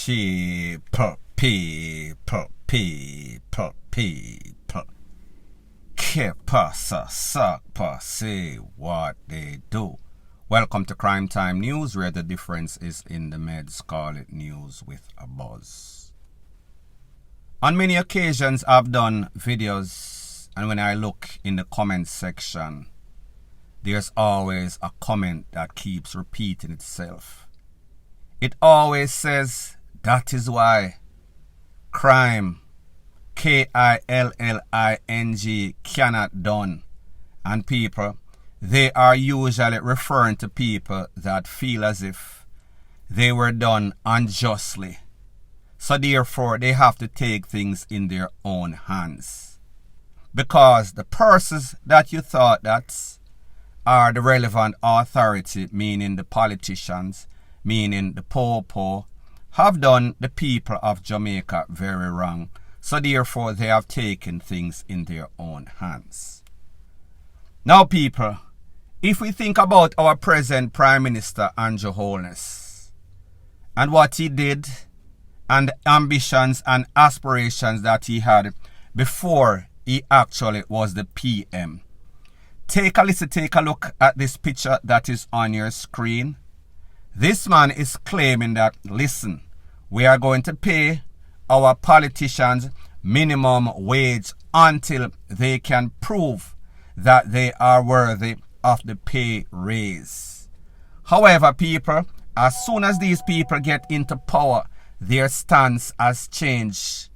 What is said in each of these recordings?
People. Say what they do. Welcome to Crime Time News, where the difference is in the meds. Call it news with a buzz. On many occasions, I've done videos, and when I look in the comment section, there's always a comment that keeps repeating itself. It always says, that is why crime, K-I-L-L-I-N-G, cannot done. And people, they are usually referring to people that feel as if they were done unjustly. So therefore, they have to take things in their own hands. Because the persons that you thought that are the relevant authority, meaning the politicians, meaning the popo, have done the people of Jamaica very wrong. So therefore, they have taken things in their own hands. Now people, if we think about our present Prime Minister, Andrew Holness, and what he did, and the ambitions and aspirations that he had before he actually was the PM. Take a look at this picture that is on your screen. This man is claiming that, listen, we are going to pay our politicians minimum wage until they can prove that they are worthy of the pay raise. However, people, as soon as these people get into power, their stance has changed,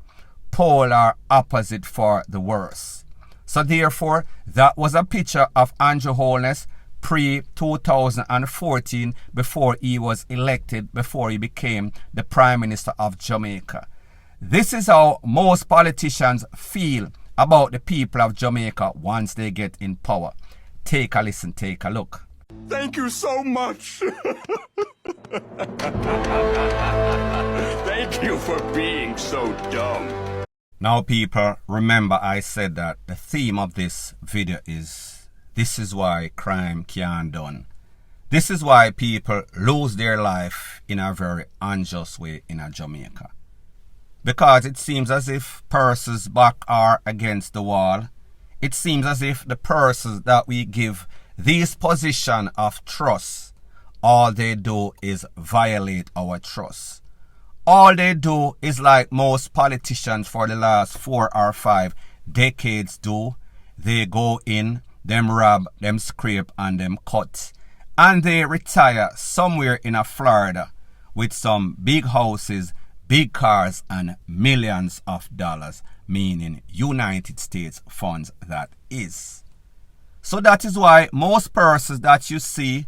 polar opposite for the worse. So therefore, that was a picture of Andrew Holness pre-2014, before he was elected, before he became the Prime Minister of Jamaica. This is how most politicians feel about the people of Jamaica once they get in power. Take a listen, take a look. Thank you so much. Thank you for being so dumb. Now people, remember I said that the theme of this video is, this is why crime can't done. This is why people lose their life in a very unjust way in a Jamaica. Because it seems as if persons back are against the wall. It seems as if the persons that we give this position of trust, all they do is violate our trust. All they do is like most politicians for the last 4 or 5 decades do. They go in, them rob, them scrape, and them cut. And they retire somewhere in Florida with some big houses, big cars, and millions of dollars, meaning United States funds that is. So that is why most persons that you see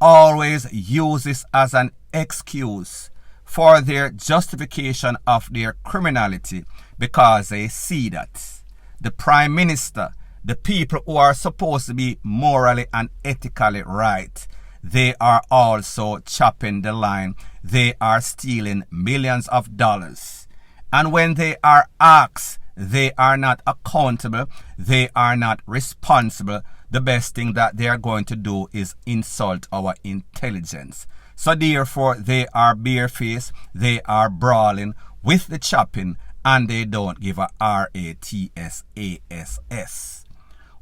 always use this as an excuse for their justification of their criminality, because they see that the Prime Minister, the people who are supposed to be morally and ethically right, they are also chopping the line. They are stealing millions of dollars. And when they are asked, they are not accountable. They are not responsible. The best thing that they are going to do is insult our intelligence. So therefore, they are barefaced. They are brawling with the chopping, and they don't give a RATSASS.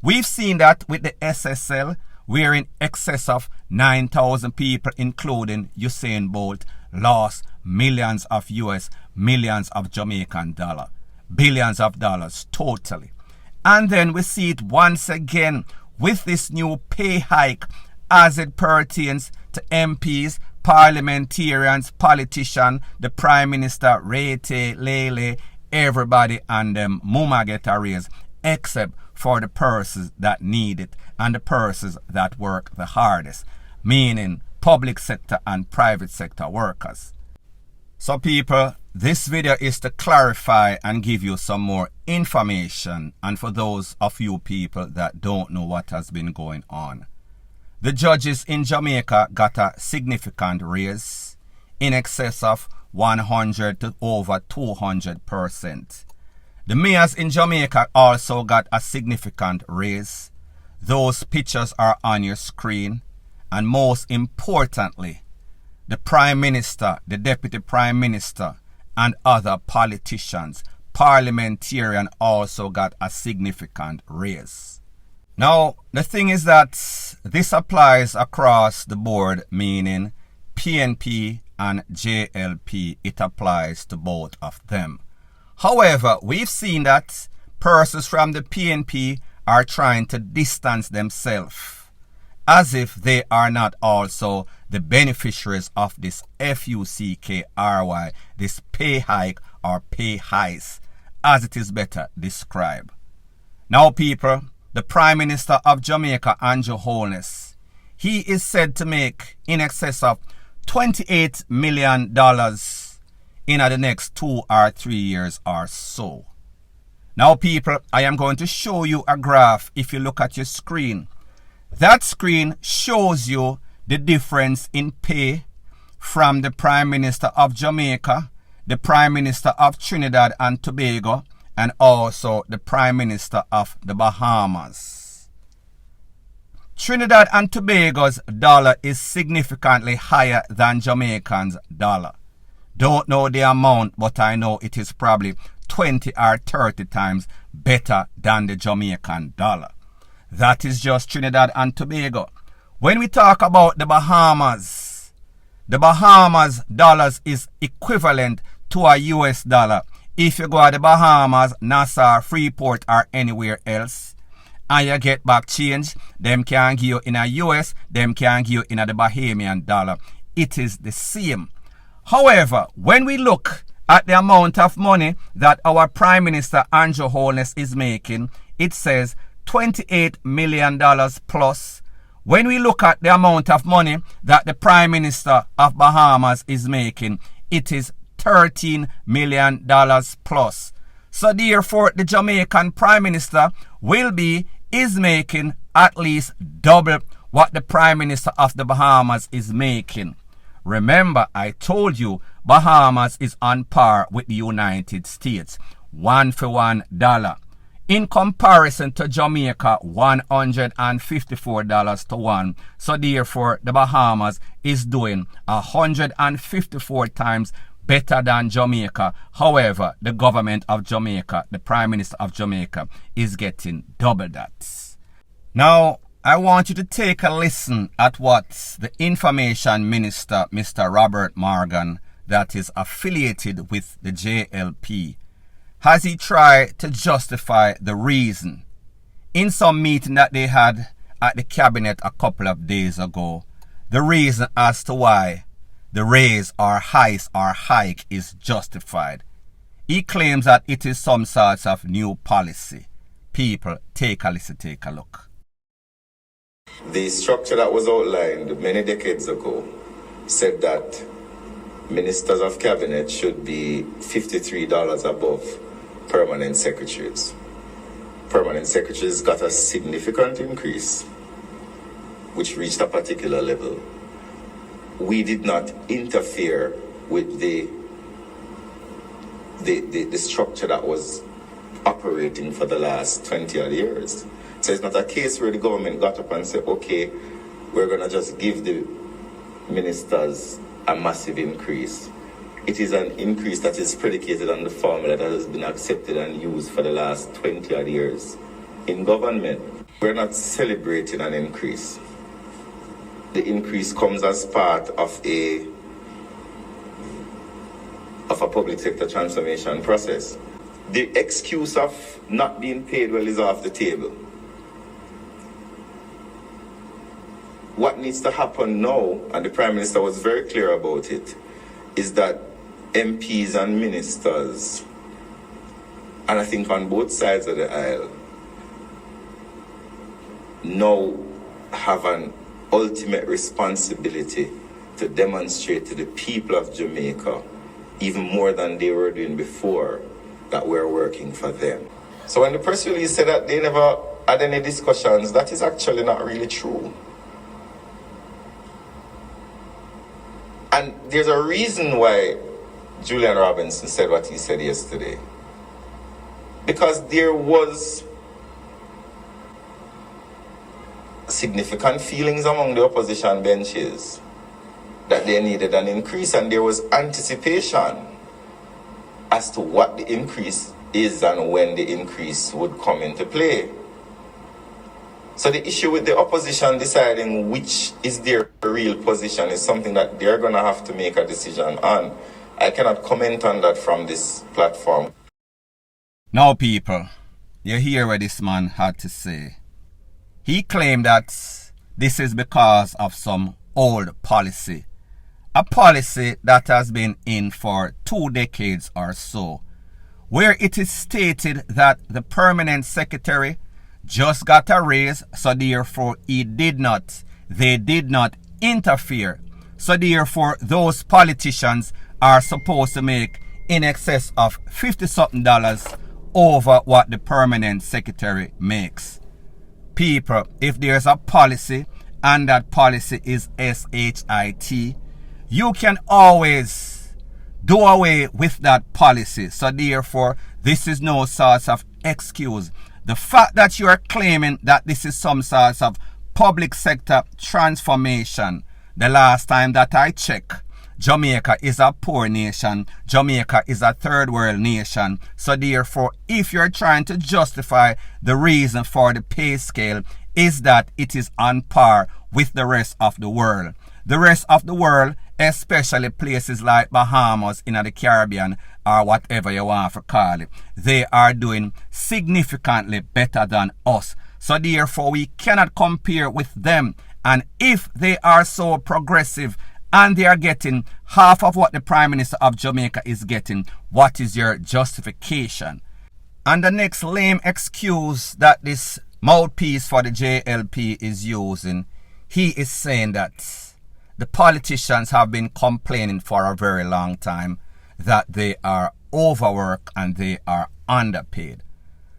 We've seen that with the SSL, where in excess of 9,000 people, including Usain Bolt, lost millions of US, millions of Jamaican dollar, billions of dollars totally. And then we see it once again with this new pay hike as it pertains to MPs, parliamentarians, politicians, the Prime Minister, Rete, Lele, everybody and them muma get a raise, except for the persons that need it and the persons that work the hardest, meaning public sector and private sector workers. So people, this video is to clarify and give you some more information, and for those of you people that don't know what has been going on. The judges in Jamaica got a significant raise in excess of 100 to over 200%. The mayors in Jamaica also got a significant raise. Those pictures are on your screen. And most importantly, the Prime Minister, the Deputy Prime Minister, and other politicians. Parliamentarian also got a significant raise. Now, the thing is that this applies across the board, meaning PNP and JLP, it applies to both of them. However, we've seen that persons from the PNP are trying to distance themselves as if they are not also the beneficiaries of this FUCKRY, this pay hike or pay heist, as it is better described. Now, people, the Prime Minister of Jamaica, Andrew Holness, he is said to make in excess of $28 million in the next 2 or 3 years or so. Now, people, I am going to show you a graph. If you look at your screen, that screen shows you the difference in pay from the Prime Minister of Jamaica, the Prime Minister of Trinidad and Tobago, and also the Prime Minister of the Bahamas. Trinidad and Tobago's dollar is significantly higher than Jamaican's dollar. Don't know the amount, but I know it is probably 20 or 30 times better than the Jamaican dollar. That is just Trinidad and Tobago. When we talk about the Bahamas dollars is equivalent to a US dollar. If you go to the Bahamas, Nassau, Freeport or anywhere else, and you get back change, them can give you in a US, them can give you in a the Bahamian dollar. It is the same. However, when we look at the amount of money that our Prime Minister Andrew Holness is making, it says $28 million plus. When we look at the amount of money that the Prime Minister of Bahamas is making, it is $13 million plus. So therefore, the Jamaican Prime Minister is making at least double what the Prime Minister of the Bahamas is making. Remember, I told you Bahamas is on par with the United States, $1 for $1. In comparison to Jamaica, $154 to 1. So therefore, the Bahamas is doing 154 times better than Jamaica. However, the government of Jamaica, the Prime Minister of Jamaica, is getting double that. Now, I want you to take a listen at what the Information Minister, Mr. Robert Morgan, that is affiliated with the JLP, has he tried to justify the reason in some meeting that they had at the cabinet a couple of days ago, the reason as to why the raise or heist or hike is justified. He claims that it is some sort of new policy. People, take a listen, take a look. The structure that was outlined many decades ago said that ministers of cabinet should be $53 above permanent secretaries. Permanent secretaries got a significant increase, which reached a particular level. We did not interfere with the structure that was operating for the last 20 odd years. So it's not a case where the government got up and said, okay, we're going to just give the ministers a massive increase. It is an increase that is predicated on the formula that has been accepted and used for the last 20 odd years in government. We're not celebrating an increase. The increase comes as part of a public sector transformation process. The excuse of not being paid well is off the table. What needs to happen now, and the Prime Minister was very clear about it, is that MPs and ministers, and I think on both sides of the aisle, now have an ultimate responsibility to demonstrate to the people of Jamaica, even more than they were doing before, that we're working for them. So when the press release said that they never had any discussions, that is actually not really true. And there's a reason why Julian Robinson said what he said yesterday. Because there was significant feelings among the opposition benches that they needed an increase, and there was anticipation as to what the increase is and when the increase would come into play. So the issue with the opposition deciding which is their real position is something that they're going to have to make a decision on. I cannot comment on that from this platform. Now, people, you hear what this man had to say. He claimed that this is because of some old policy. A policy that has been in for 2 decades or so, where it is stated that the permanent secretary just got a raise, so therefore they did not interfere. So therefore those politicians are supposed to make in excess of $50-something over what the permanent secretary makes. People, if there's a policy and that policy is SHIT, you can always do away with that policy. So therefore, this is no sort of excuse. The fact that you are claiming that this is some sort of public sector transformation, the last time that I checked, Jamaica is a poor nation. Jamaica is a third world nation. So therefore, if you're trying to justify the reason for the pay scale is that it is on par with the rest of the world. The rest of the world, especially places like Bahamas in the Caribbean or whatever you want to call it, they are doing significantly better than us. So therefore, we cannot compare with them. And if they are so progressive and they are getting half of what the Prime Minister of Jamaica is getting, what is your justification? And the next lame excuse that this mouthpiece for the JLP is using, he is saying that the politicians have been complaining for a very long time that they are overworked and they are underpaid.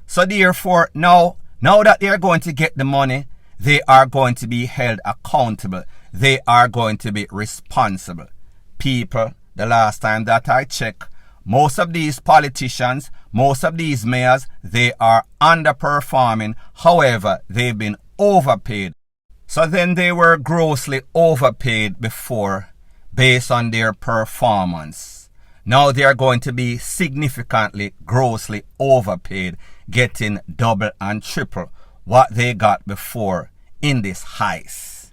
So therefore, now that they are going to get the money, they are going to be held accountable. They are going to be responsible. People, the last time that I checked, most of these politicians, most of these mayors, they are underperforming. However, they've been overpaid. So then they were grossly overpaid before based on their performance. Now they are going to be significantly grossly overpaid, getting double and triple what they got before in this heist.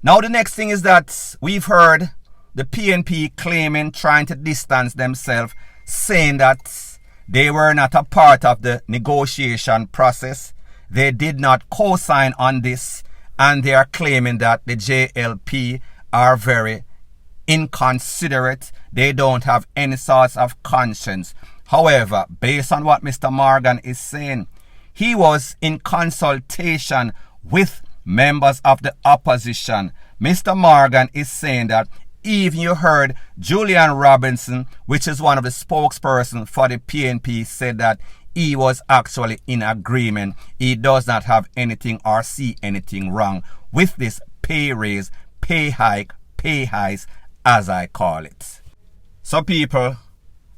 Now the next thing is that we've heard the PNP claiming, trying to distance themselves, saying that they were not a part of the negotiation process. They did not co-sign on this, and they are claiming that the JLP are very inconsiderate. They don't have any sort of conscience. However, based on what Mr. Morgan is saying, he was in consultation with members of the opposition. Mr. Morgan is saying that even you heard Julian Robinson, which is one of the spokespersons for the PNP, said that he was actually in agreement. He does not have anything or see anything wrong with this pay raise, pay hike, pay heist, as I call it. So people,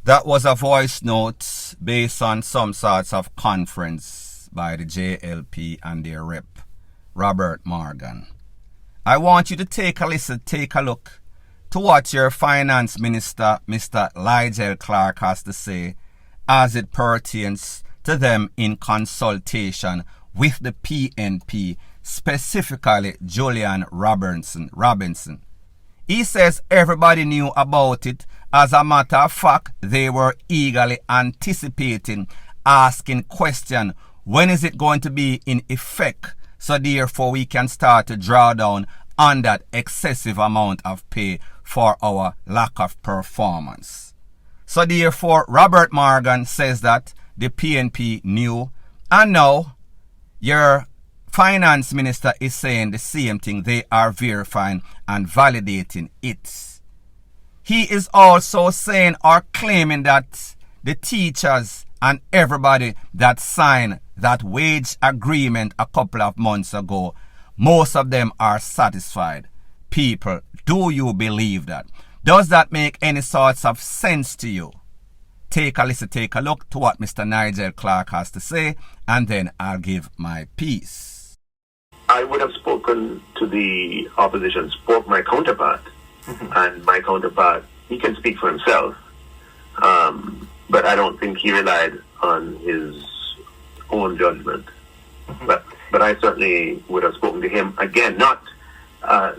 that was a voice note based on some sorts of conference by the JLP and their rep, Robert Morgan. I want you to take a listen, take a look to what your finance minister, Mr. LIEJU, has to say as it pertains to them in consultation with the PNP, specifically Julian Robinson. He says everybody knew about it. As a matter of fact, they were eagerly anticipating, asking question, when is it going to be in effect? So therefore we can start to draw down on that excessive amount of pay for our lack of performance. So therefore, Robert Morgan says that the PNP knew, and now your finance minister is saying the same thing. They are verifying and validating it. He is also saying or claiming that the teachers and everybody that signed that wage agreement a couple of months ago, most of them are satisfied. People, do you believe that? Does that make any sorts of sense to you? Take a listen, take a look to what Mr. Nigel Clark has to say, and then I'll give my piece. I would have spoken to the opposition, spoke my counterpart, and my counterpart, he can speak for himself. but I don't think he relied on his own judgment. But I certainly would have spoken to him again, not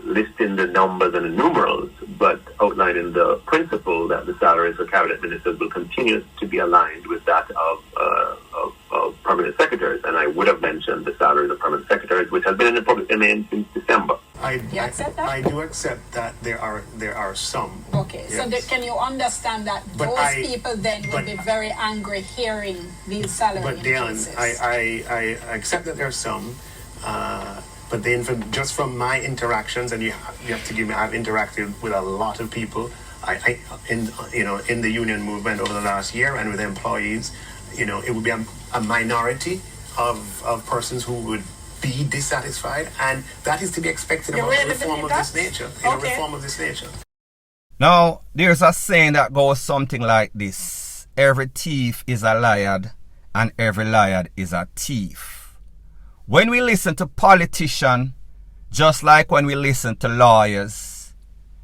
listing the numbers and the numerals, but outlining the principle that the salaries for cabinet ministers will continue to be aligned with that of permanent secretaries. And I would have mentioned the salaries of permanent secretaries, which has been in the public domain since December. You accept that? I do accept that there are some. Okay, yes. so can you understand that those people then would be very angry hearing these salary increases? But Dale, I accept that there are some, but then just from my interactions, and you have to give me, I've interacted with a lot of people, in the union movement over the last year, and with employees, it would be a minority of persons who would be dissatisfied, and that is to be expected of a reform of this nature. A reform of this nature. Now, there's a saying that goes something like this: every thief is a liar, and every liar is a thief. When we listen to politicians, just like when we listen to lawyers,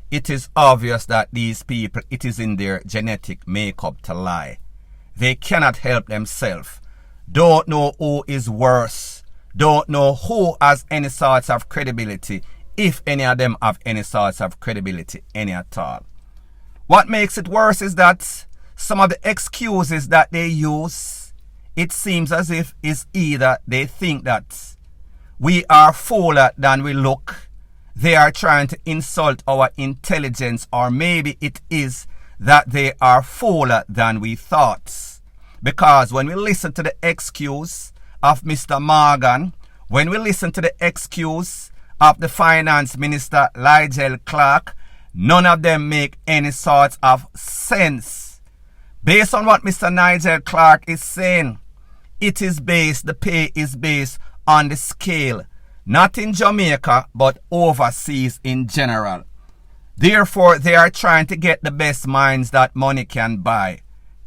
it is obvious that these people, it is in their genetic makeup to lie. They cannot help themselves. Don't know who is worse. Don't know who has any sorts of credibility, if any of them have any sorts of credibility, any at all. What makes it worse is that some of the excuses that they use, it seems as if is either they think that we are fuller than we look, they are trying to insult our intelligence, or maybe it is that they are fuller than we thought. Because when we listen to the excuse of Mr. Morgan, when we listen to the excuse of the Finance Minister LIEJU Clark, none of them make any sort of sense. Based on what Mr. Nigel Clark is saying, the pay is based on the scale, not in Jamaica, but overseas in general. Therefore, they are trying to get the best minds that money can buy.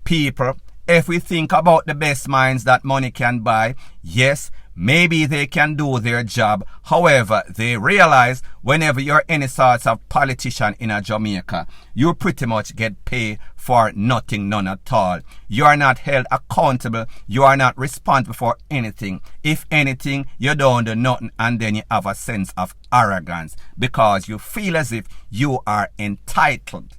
People, if we think about the best minds that money can buy, yes, maybe they can do their job. However, they realize whenever you're any sort of politician in a Jamaica, you pretty much get paid for nothing, none at all. You are not held accountable. You are not responsible for anything. If anything, you don't do nothing, and then you have a sense of arrogance because you feel as if you are entitled.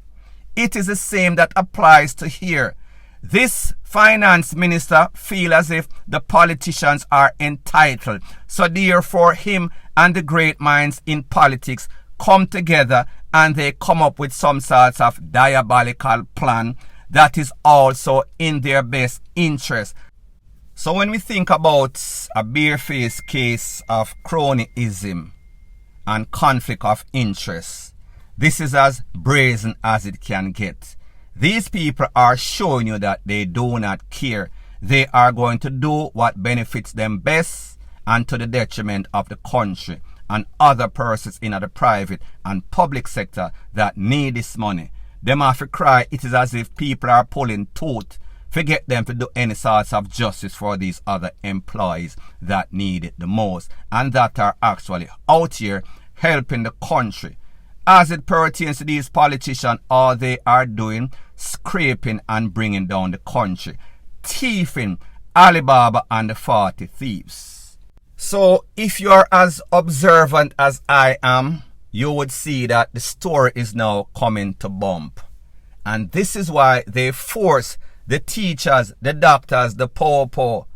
It is the same that applies to here. This finance minister feel as if the politicians are entitled. So therefore him and the great minds in politics come together and they come up with some sort of diabolical plan that is also in their best interest. So when we think about a barefaced case of cronyism and conflict of interest, this is as brazen as it can get. These people are showing you that they do not care. They are going to do what benefits them best and to the detriment of the country and other persons in the private and public sector that need this money. Them have to cry. It is as if people are pulling tooth. Forget them to do any sorts of justice for these other employees that need it the most and that are actually out here helping the country. As it pertains to these politicians, all they are doing, scraping and bringing down the country, thieving Alibaba and the 40 thieves. So if you are as observant as I am, you would see that the story is now coming to bump. And this is why they force the teachers, the doctors, the poor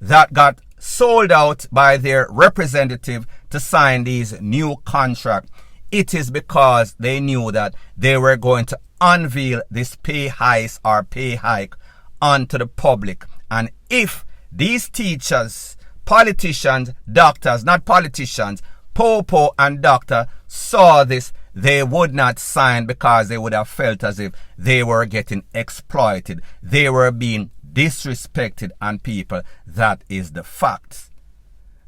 that got sold out by their representative to sign these new contracts. It is because they knew that they were going to unveil this pay heist or pay hike onto the public. And if these teachers, politicians, doctors, not politicians, popo and doctor saw this, they would not sign because they would have felt as if they were getting exploited. They were being disrespected, and people, that is the fact.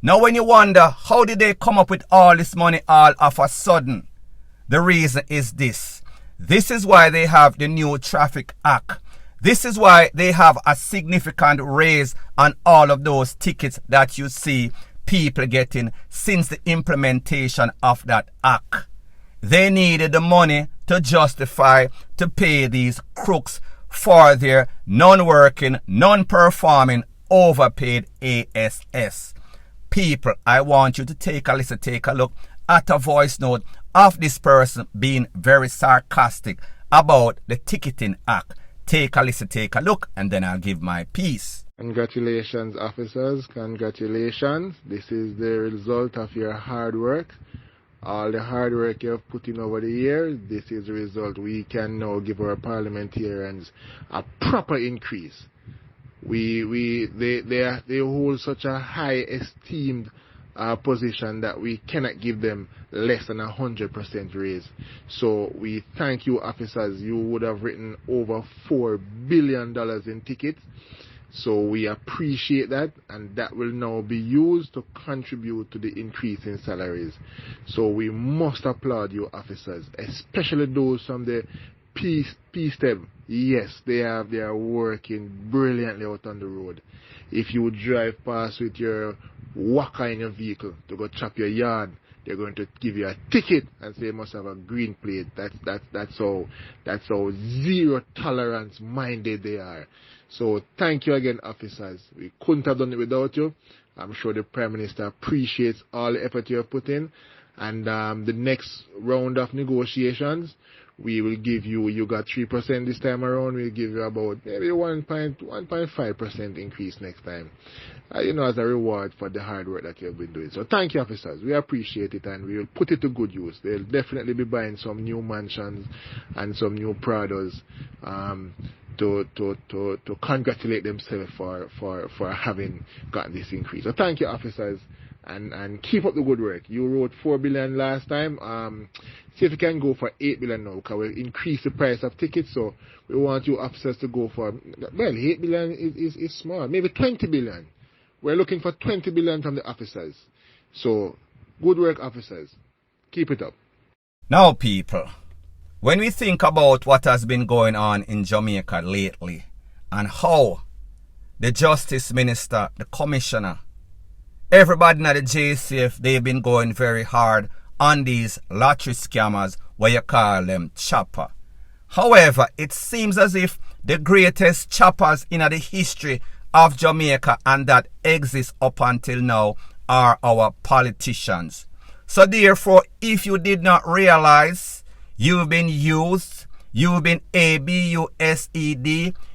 Now when you wonder, how did they come up with all this money all of a sudden? The reason is this. This is why they have the new Traffic Act. This is why they have a significant raise on all of those tickets that you see people getting since the implementation of that act. They needed the money to justify to pay these crooks for their non-working, non-performing, overpaid ASS. People, I want you to take a listen, take a look at a voice note of this person being very sarcastic about the Ticketing Act. Take a listen, take a look, and then I'll give my piece. Congratulations, officers. Congratulations. This is the result of your hard work. All the hard work you have put in over the years, this is the result. We can now give our parliamentarians a proper increase. They hold such a high esteemed position that we cannot give them less than 100% raise. So we thank you, officers. You would have written over $4 billion in tickets. So we appreciate that, and that will now be used to contribute to the increase in salaries. So we must applaud you, officers, especially those from the P-STEM. Yes, they are working brilliantly out on the road. If you drive past with your waka in your vehicle to go chop your yard, they're going to give you a ticket and say you must have a green plate. That's how zero tolerance minded they are. So thank you again, officers. We couldn't have done it without you. I'm sure the Prime Minister appreciates all the effort you have put in. And the next round of negotiations, we will give you got 3% this time around, we'll give you about maybe 1.5% increase next time. As a reward for the hard work that you have been doing. So thank you, officers. We appreciate it, and we will put it to good use. They'll definitely be buying some new mansions and some new Prados to congratulate themselves for having gotten this increase. So thank you, officers. And keep up the good work. You wrote $4 billion last time. See if you can go for $8 billion now, because we'll increase the price of tickets. So we want you officers to go for, well, $8 billion is small. Maybe $20 billion. We're looking for $20 billion from the officers. So good work, officers. Keep it up. Now, people, when we think about what has been going on in Jamaica lately and how the Justice Minister, the Commissioner, everybody in the JCF, they've been going very hard on these lottery scammers, where you call them chopper. However, it seems as if the greatest choppers in the history of Jamaica and that exists up until now are our politicians. So therefore, if you did not realize, you've been used, you've been abused,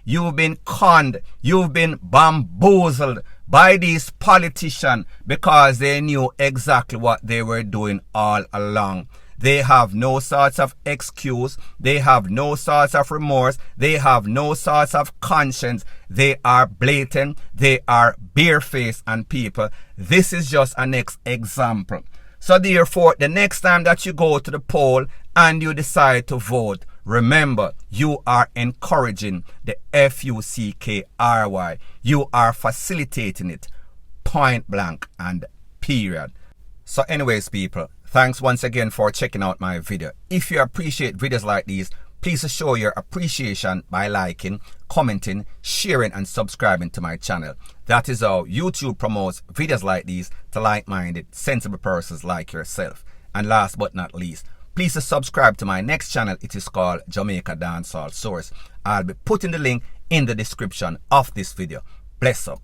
you've been conned, you've been bamboozled by these politicians because they knew exactly what they were doing all along. They have no sorts of excuse. They have no sorts of remorse. They have no sorts of conscience. They are blatant. They are barefaced, and people, this is just a next example. So therefore, the next time that you go to the poll and you decide to vote, remember, you are encouraging the FUCKRY. You are facilitating it, point blank and period. So anyways, people, thanks once again for checking out my video. If you appreciate videos like these, please show your appreciation by liking, commenting, sharing, and subscribing to my channel. That is how YouTube promotes videos like these to like-minded, sensible persons like yourself. And last but not least, please subscribe to my next channel. It is called Jamaica Dancehall Source. I'll be putting the link in the description of this video. Bless up.